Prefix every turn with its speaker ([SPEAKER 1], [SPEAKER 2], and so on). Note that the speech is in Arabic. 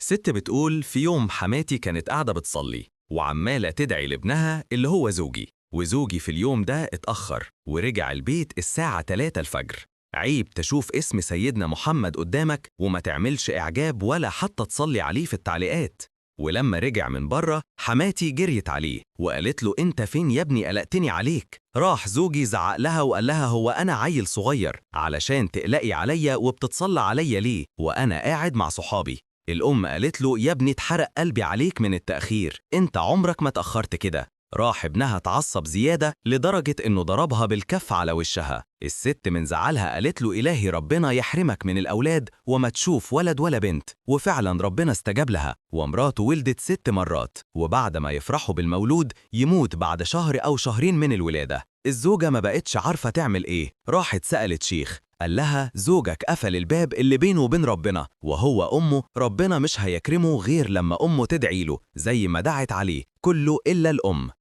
[SPEAKER 1] ست بتقول في يوم حماتي كانت قاعدة بتصلي وعمالة تدعي لابنها اللي هو زوجي، وزوجي في اليوم ده اتأخر ورجع البيت الساعة 3 الفجر. عيب تشوف اسم سيدنا محمد قدامك وما تعملش إعجاب ولا حتى تصلي عليه في التعليقات. ولما رجع من بره حماتي جريت عليه وقالت له انت فين يا ابني، قلقتني عليك. راح زوجي زعق لها وقال لها هو انا عيل صغير علشان تقلقي عليا وبتتصلى عليا ليه وانا قاعد مع صحابي؟ الأم قالت له يا ابني اتحرق قلبي عليك من التأخير، انت عمرك ما تأخرت كده. راح ابنها اتعصب زيادة لدرجة انه ضربها بالكف على وشها. الست من زعلها قالت له إلهي ربنا يحرمك من الأولاد وما تشوف ولد ولا بنت. وفعلا ربنا استجاب لها ومراته ولدت 6 مرات، وبعد ما يفرحوا بالمولود يموت بعد شهر أو شهرين من الولادة. الزوجة ما بقتش عارفة تعمل ايه، راحت سألت شيخ قال لها زوجك قفل الباب اللي بينه وبين ربنا، وهو أمه ربنا مش هيكرمه غير لما أمه تدعي له زي ما دعت عليه، كله إلا الأم.